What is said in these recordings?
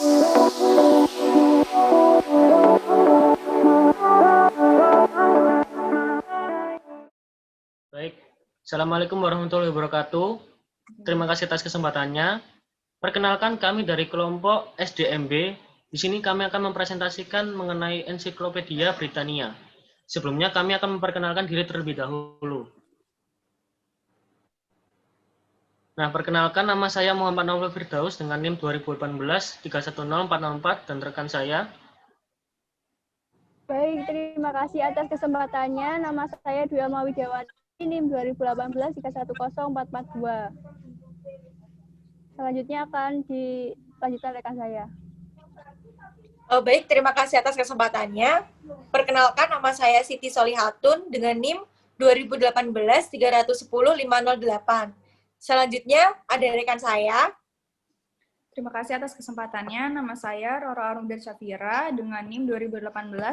Baik, Assalamualaikum warahmatullahi wabarakatuh. Terima kasih atas kesempatannya. Perkenalkan, kami dari kelompok SDMB. Di sini kami akan mempresentasikan mengenai Ensiklopedia Britania. Sebelumnya kami akan memperkenalkan diri terlebih dahulu. Nah, perkenalkan, nama saya Muhammad Naufal Firdaus dengan NIM 2018 310404 dan rekan saya. Baik, terima kasih atas kesempatannya. Nama saya Dwi Alma Widawati, NIM 2018 310442. Selanjutnya akan dilanjutkan rekan saya. Baik, terima kasih atas kesempatannya. Perkenalkan, nama saya Siti Solihatun dengan NIM 2018 310 508. Selanjutnya ada rekan saya. Terima kasih atas kesempatannya. Nama saya Roro Arumdir Syafira dengan NIM 2018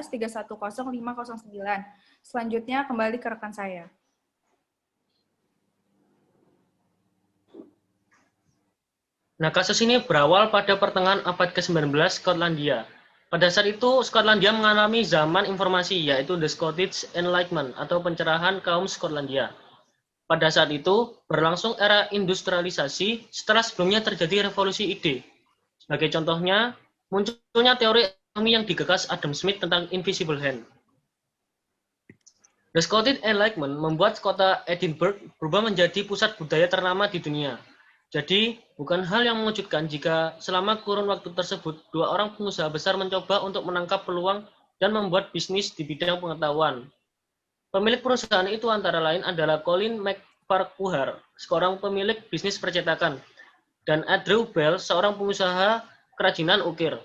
310 509. Selanjutnya kembali ke rekan saya. Nah, kasus ini berawal pada pertengahan abad ke-19 Skotlandia. Pada saat itu, Skotlandia mengalami zaman informasi, yaitu The Scottish Enlightenment atau pencerahan kaum Skotlandia. Pada saat itu, berlangsung era industrialisasi setelah sebelumnya terjadi revolusi ide. Sebagai contohnya, munculnya teori ekonomi yang digagas Adam Smith tentang invisible hand. The Scottish Enlightenment membuat kota Edinburgh berubah menjadi pusat budaya ternama di dunia. Jadi, bukan hal yang mengejutkan jika selama kurun waktu tersebut, dua orang pengusaha besar mencoba untuk menangkap peluang dan membuat bisnis di bidang pengetahuan. Pemilik perusahaan itu antara lain adalah Colin McFarquhar, seorang pemilik bisnis percetakan, dan Andrew Bell, seorang pengusaha kerajinan ukir.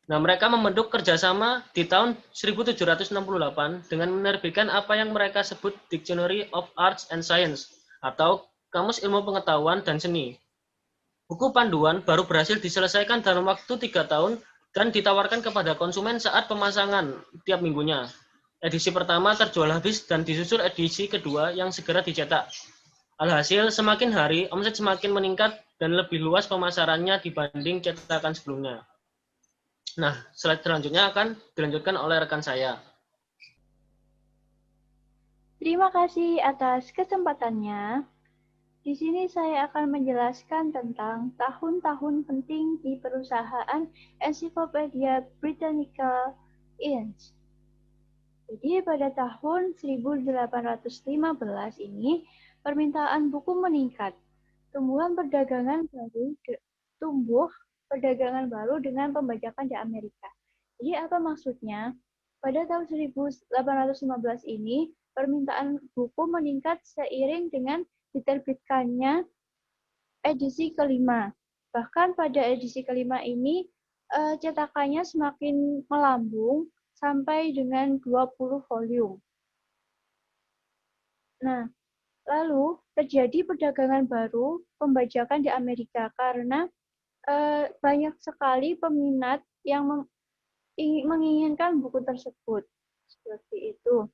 Nah, mereka membentuk kerjasama di tahun 1768 dengan menerbitkan apa yang mereka sebut Dictionary of Arts and Science, atau Kamus Ilmu Pengetahuan dan Seni. Buku panduan baru berhasil diselesaikan dalam waktu 3 tahun dan ditawarkan kepada konsumen saat pemasangan tiap minggunya. Edisi pertama terjual habis dan disusul edisi kedua yang segera dicetak. Alhasil, semakin hari, omset semakin meningkat dan lebih luas pemasarannya dibanding cetakan sebelumnya. Nah, slide selanjutnya akan dilanjutkan oleh rekan saya. Terima kasih atas kesempatannya. Di sini saya akan menjelaskan tentang tahun-tahun penting di perusahaan Encyclopedia Britannica Inc. Jadi pada tahun 1815 ini, permintaan buku meningkat. Tumbuh perdagangan baru dengan pembajakan di Amerika. Jadi apa maksudnya? Pada tahun 1815 ini, permintaan buku meningkat seiring dengan diterbitkannya edisi kelima. Bahkan pada edisi kelima ini, cetakannya semakin melambung sampai dengan 20 volume. Nah, lalu terjadi perdagangan baru pembajakan di Amerika karena banyak sekali peminat yang menginginkan buku tersebut. Seperti itu.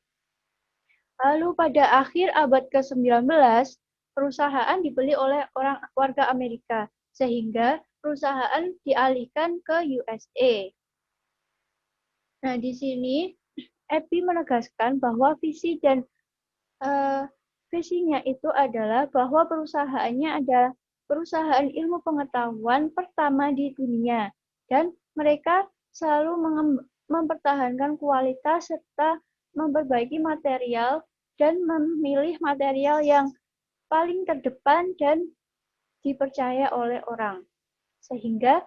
Lalu pada akhir abad ke-19, perusahaan dibeli oleh warga Amerika, sehingga perusahaan dialihkan ke USA. Nah, di sini Epi menegaskan bahwa visinya itu adalah bahwa perusahaannya adalah perusahaan ilmu pengetahuan pertama di dunia, dan mereka selalu mempertahankan kualitas serta memperbaiki material dan memilih material yang paling terdepan dan dipercaya oleh orang. Sehingga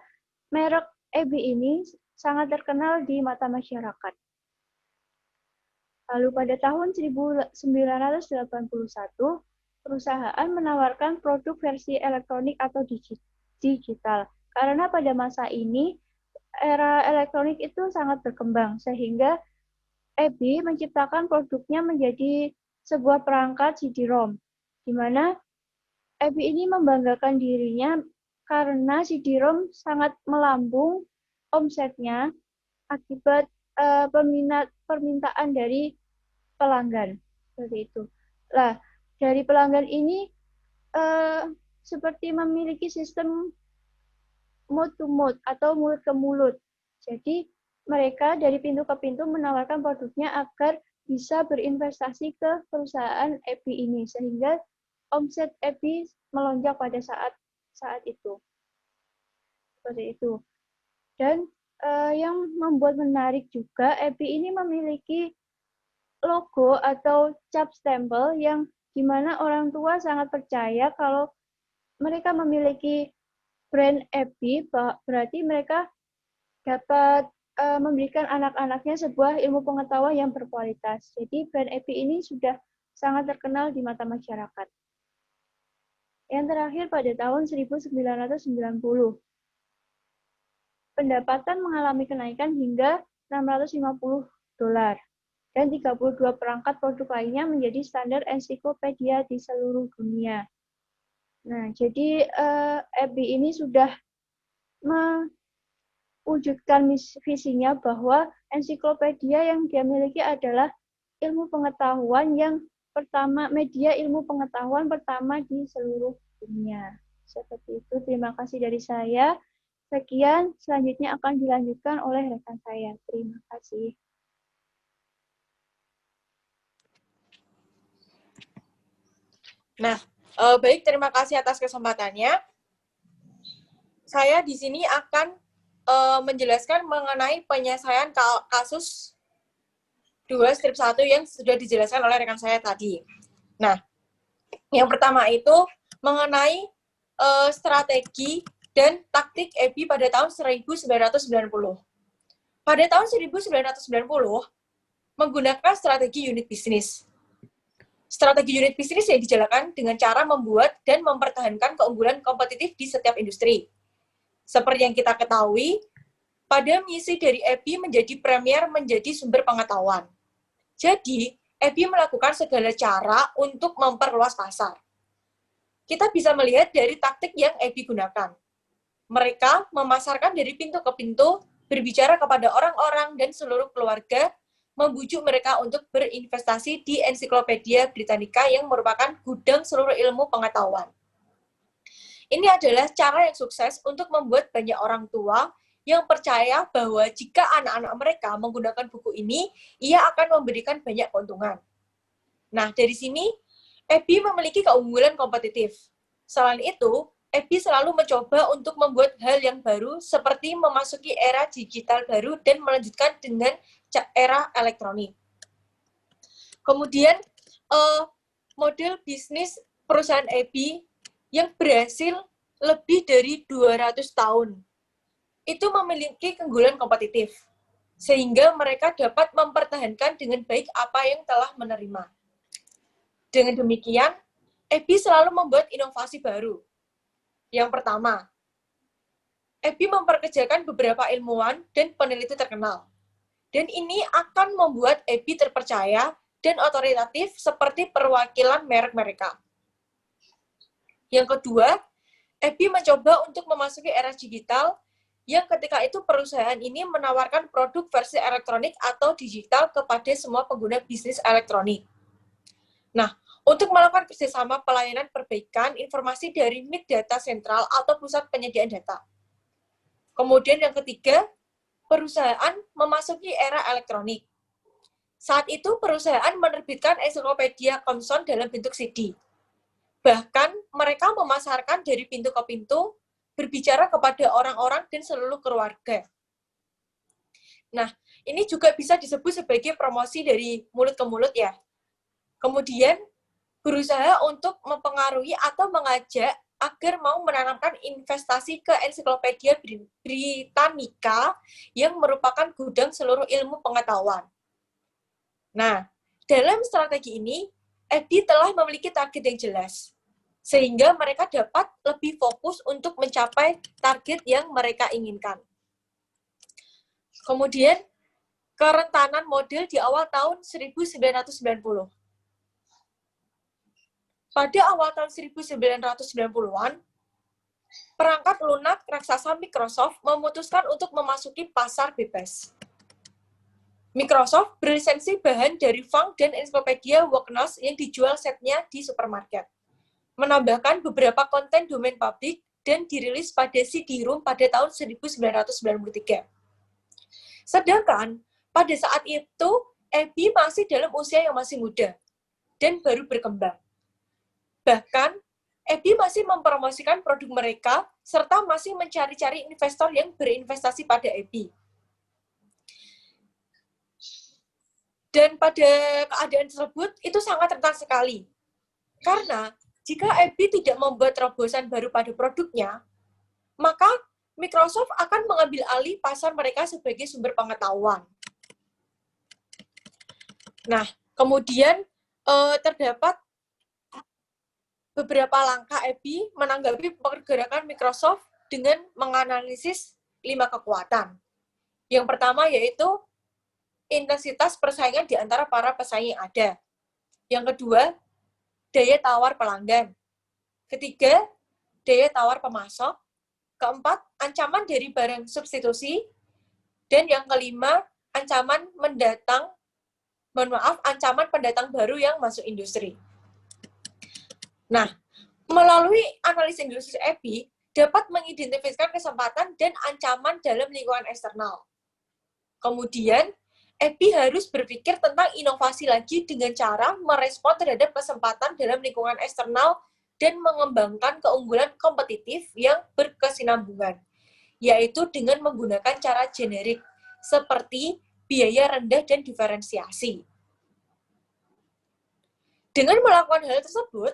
merek EBI ini sangat terkenal di mata masyarakat. Lalu pada tahun 1981, perusahaan menawarkan produk versi elektronik atau digital. Karena pada masa ini, era elektronik itu sangat berkembang, sehingga EBI menciptakan produknya menjadi sebuah perangkat CD-ROM, di mana EBI ini membanggakan dirinya karena CD-ROM sangat melambung omsetnya akibat permintaan dari pelanggan. Seperti itu. Nah, dari pelanggan ini seperti memiliki sistem mouth to mouth atau mulut ke mulut. Jadi mereka dari pintu ke pintu menawarkan produknya agar bisa berinvestasi ke perusahaan EBI ini, sehingga omset EBI melonjak pada saat itu. Seperti itu. Dan yang membuat menarik juga, EBI ini memiliki logo atau cap stempel yang dimana orang tua sangat percaya kalau mereka memiliki brand EBI, berarti mereka dapat memberikan anak-anaknya sebuah ilmu pengetahuan yang berkualitas. Jadi brand EBI ini sudah sangat terkenal di mata masyarakat. Yang terakhir pada tahun 1990, pendapatan mengalami kenaikan hingga $650 dan 32 perangkat produk lainnya menjadi standar ensiklopedia di seluruh dunia. Nah, jadi EBI ini sudah wujudkan visinya bahwa ensiklopedia yang dia miliki adalah ilmu pengetahuan yang pertama, media ilmu pengetahuan pertama di seluruh dunia. Seperti itu, terima kasih dari saya. Sekian, selanjutnya akan dilanjutkan oleh rekan saya. Terima kasih. Nah, baik, terima kasih atas kesempatannya. Saya di sini akan menjelaskan mengenai penyelesaian kasus 2/1 yang sudah dijelaskan oleh rekan saya tadi. Nah, yang pertama itu mengenai strategi dan taktik EBI pada tahun 1990. Pada tahun 1990, menggunakan strategi unit bisnis. Strategi unit bisnis yang dijalankan dengan cara membuat dan mempertahankan keunggulan kompetitif di setiap industri. Seperti yang kita ketahui, pada misi dari EBI menjadi premier menjadi sumber pengetahuan. Jadi, EBI melakukan segala cara untuk memperluas pasar. Kita bisa melihat dari taktik yang EBI gunakan. Mereka memasarkan dari pintu ke pintu, berbicara kepada orang-orang dan seluruh keluarga, membujuk mereka untuk berinvestasi di Ensiklopedia Britannica yang merupakan gudang seluruh ilmu pengetahuan. Ini adalah cara yang sukses untuk membuat banyak orang tua yang percaya bahwa jika anak-anak mereka menggunakan buku ini, ia akan memberikan banyak keuntungan. Nah, dari sini, EBI memiliki keunggulan kompetitif. Selain itu, EBI selalu mencoba untuk membuat hal yang baru seperti memasuki era digital baru dan melanjutkan dengan era elektronik. Kemudian, model bisnis perusahaan EBI yang berhasil lebih dari 200 tahun, itu memiliki keunggulan kompetitif, sehingga mereka dapat mempertahankan dengan baik apa yang telah menerima. Dengan demikian, EBI selalu membuat inovasi baru. Yang pertama, EBI memperkerjakan beberapa ilmuwan dan peneliti terkenal. Dan ini akan membuat EBI terpercaya dan otoritatif seperti perwakilan merek mereka. Yang kedua, EBI mencoba untuk memasuki era digital yang ketika itu perusahaan ini menawarkan produk versi elektronik atau digital kepada semua pengguna bisnis elektronik. Nah, untuk melakukan kerjasama pelayanan perbaikan informasi dari MIT Data Sentral atau Pusat Penyediaan Data. Kemudian yang ketiga, perusahaan memasuki era elektronik. Saat itu perusahaan menerbitkan ensiklopedia Thomson dalam bentuk CD. Bahkan mereka memasarkan dari pintu ke pintu, berbicara kepada orang-orang dan seluruh keluarga. Nah, ini juga bisa disebut sebagai promosi dari mulut ke mulut ya. Kemudian, berusaha untuk mempengaruhi atau mengajak agar mau menanamkan investasi ke Ensiklopedia Britannica yang merupakan gudang seluruh ilmu pengetahuan. Nah, dalam strategi ini, EBI telah memiliki target yang jelas, sehingga mereka dapat lebih fokus untuk mencapai target yang mereka inginkan. Kemudian, kerentanan model di awal tahun 1990. Pada awal tahun 1990-an, perangkat lunak raksasa Microsoft memutuskan untuk memasuki pasar bebas. Microsoft berlisensi bahan dari Funk dan ensiklopedia Wagner yang dijual setnya di supermarket. Menambahkan beberapa konten domain publik dan dirilis pada CD-ROM pada tahun 1993. Sedangkan pada saat itu Abby masih dalam usia yang masih muda dan baru berkembang. Bahkan Abby masih mempromosikan produk mereka serta masih mencari-cari investor yang berinvestasi pada Abby. Dan pada keadaan tersebut itu sangat rentan sekali. Karena jika Abby tidak membuat terobosan baru pada produknya, maka Microsoft akan mengambil alih pasar mereka sebagai sumber pengetahuan. Nah, kemudian terdapat beberapa langkah Abby menanggapi pergerakan Microsoft dengan menganalisis 5 kekuatan. Yang pertama yaitu intensitas persaingan di antara para pesaing yang ada. Yang kedua, daya tawar pelanggan. Ketiga, daya tawar pemasok. Keempat, ancaman dari barang substitusi. Dan yang kelima, ancaman pendatang baru yang masuk industri. Nah, melalui analisis industri Abby dapat mengidentifikasikan kesempatan dan ancaman dalam lingkungan eksternal. Kemudian, Abby harus berpikir tentang inovasi lagi dengan cara merespon terhadap kesempatan dalam lingkungan eksternal dan mengembangkan keunggulan kompetitif yang berkesinambungan, yaitu dengan menggunakan cara generik, seperti biaya rendah dan diferensiasi. Dengan melakukan hal tersebut,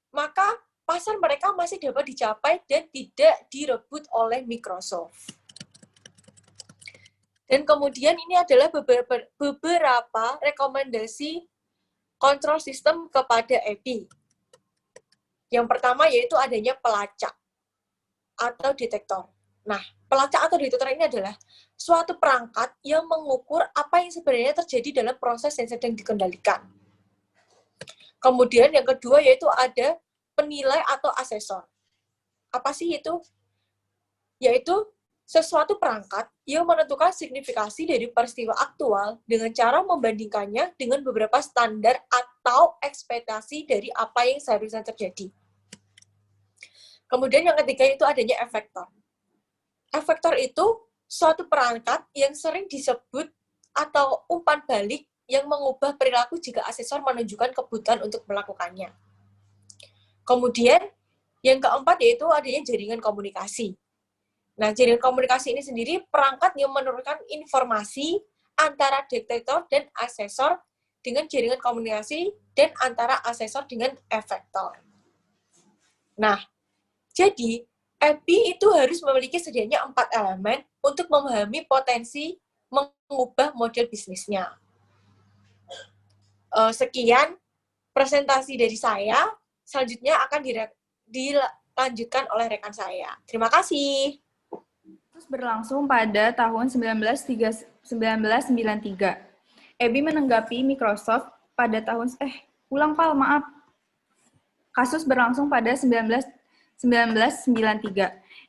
maka pasar mereka masih dapat dicapai dan tidak direbut oleh Microsoft. Dan kemudian ini adalah beberapa rekomendasi kontrol sistem kepada Abby. Yang pertama yaitu adanya pelacak atau detektor. Nah, pelacak atau detektor ini adalah suatu perangkat yang mengukur apa yang sebenarnya terjadi dalam proses yang sedang dikendalikan. Kemudian yang kedua yaitu ada penilai atau asesor. Apa sih itu? Yaitu sesuatu perangkat yang menentukan signifikasi dari peristiwa aktual dengan cara membandingkannya dengan beberapa standar atau ekspektasi dari apa yang seharusnya terjadi. Kemudian yang ketiga itu adanya efektor. Efektor itu suatu perangkat yang sering disebut atau umpan balik yang mengubah perilaku jika asesor menunjukkan kebutuhan untuk melakukannya. Kemudian yang keempat yaitu adanya jaringan komunikasi. Nah, jaringan komunikasi ini sendiri perangkat yang menurunkan informasi antara detektor dan asesor dengan jaringan komunikasi dan antara asesor dengan efektor. Nah, jadi Abby itu harus memiliki setidaknya 4 elemen untuk memahami potensi mengubah model bisnisnya. Sekian presentasi dari saya. Selanjutnya akan dilanjutkan oleh rekan saya. Terima kasih. Berlangsung pada tahun 1993. Abby menanggapi Microsoft pada tahun Kasus berlangsung pada 1993.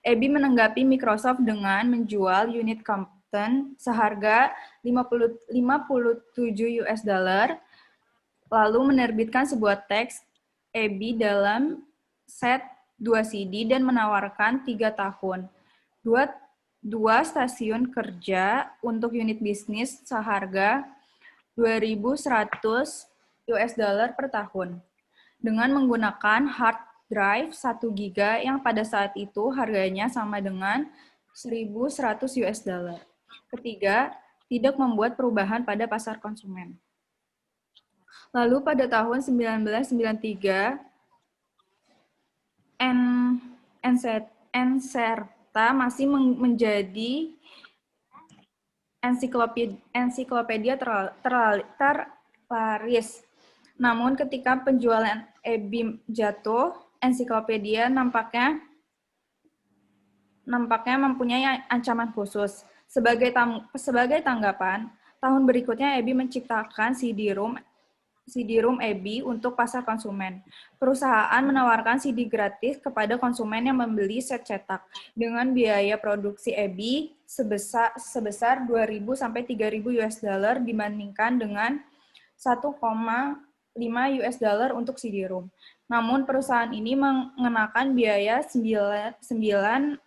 Abby menanggapi Microsoft dengan menjual unit Compton seharga $57, lalu menerbitkan sebuah teks Abby dalam set 2 CD dan menawarkan 3 tahun. Dua stasiun kerja untuk unit bisnis seharga $2.100 per tahun. Dengan menggunakan hard drive 1 GB yang pada saat itu harganya sama dengan $1.100. Ketiga, tidak membuat perubahan pada pasar konsumen. Lalu pada tahun 1993, Enserta masih menjadi ensiklopedia terlaris. Namun ketika penjualan Abby jatuh, ensiklopedia nampaknya mempunyai ancaman khusus. Sebagai tanggapan, tahun berikutnya Abby menciptakan CD-ROM Abby untuk pasar konsumen. Perusahaan menawarkan CD gratis kepada konsumen yang membeli set cetak dengan biaya produksi Abby sebesar $2.000 sampai $3.000 dibandingkan dengan $1.5 untuk CD-ROM. Namun perusahaan ini mengenakan biaya 995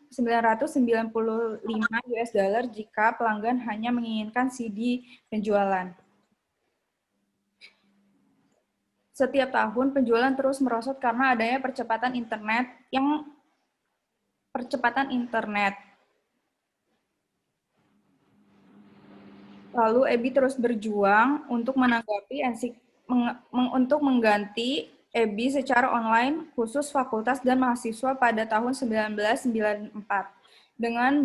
US dollar jika pelanggan hanya menginginkan CD penjualan. Setiap tahun penjualan terus merosot karena adanya percepatan internet. Lalu EBI terus berjuang untuk untuk mengganti EBI secara online khusus fakultas dan mahasiswa pada tahun 1994 dengan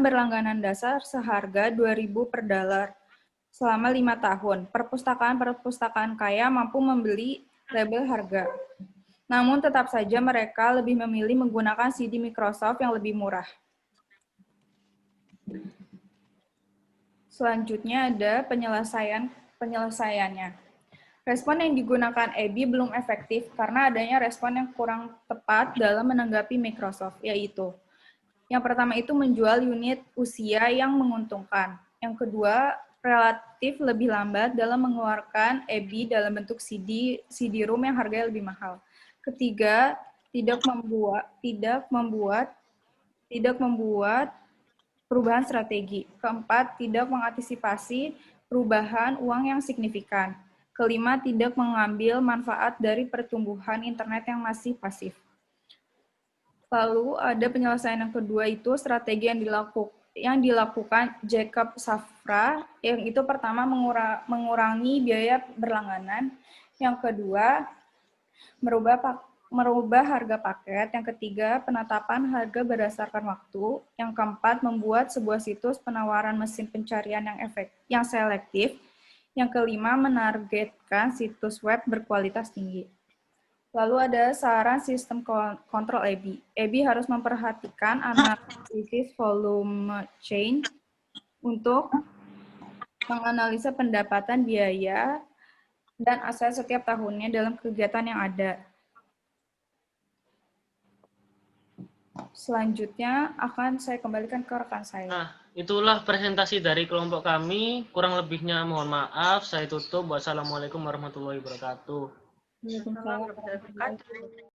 berlangganan dasar seharga 2.000 per dolar selama 5 tahun. Perpustakaan kaya mampu membeli label harga. Namun tetap saja mereka lebih memilih menggunakan CD Microsoft yang lebih murah. Selanjutnya ada penyelesaiannya. Respon yang digunakan EBI belum efektif karena adanya respon yang kurang tepat dalam menanggapi Microsoft, yaitu yang pertama itu menjual unit usia yang menguntungkan. Yang kedua, relatif lebih lambat dalam mengeluarkan EBI dalam bentuk CD-ROM yang harganya lebih mahal. Ketiga, tidak membuat perubahan strategi. Keempat, tidak mengantisipasi perubahan uang yang signifikan. Kelima, tidak mengambil manfaat dari pertumbuhan internet yang masih pasif. Lalu ada penyelesaian yang kedua itu strategi yang dilakukan Jacob Safra, yang itu pertama mengurangi biaya berlangganan, yang kedua merubah harga paket, yang ketiga penetapan harga berdasarkan waktu, yang keempat membuat sebuah situs penawaran mesin pencarian yang selektif, yang kelima menargetkan situs web berkualitas tinggi. Lalu ada saran sistem kontrol EBI. EBI harus memperhatikan analisis volume change untuk menganalisa pendapatan biaya dan aset setiap tahunnya dalam kegiatan yang ada. Selanjutnya akan saya kembalikan ke rekan saya. Nah, itulah presentasi dari kelompok kami. Kurang lebihnya mohon maaf. Saya tutup. Wassalamualaikum warahmatullahi wabarakatuh. Waalaikumsalam warahmatullahi wabarakatuh.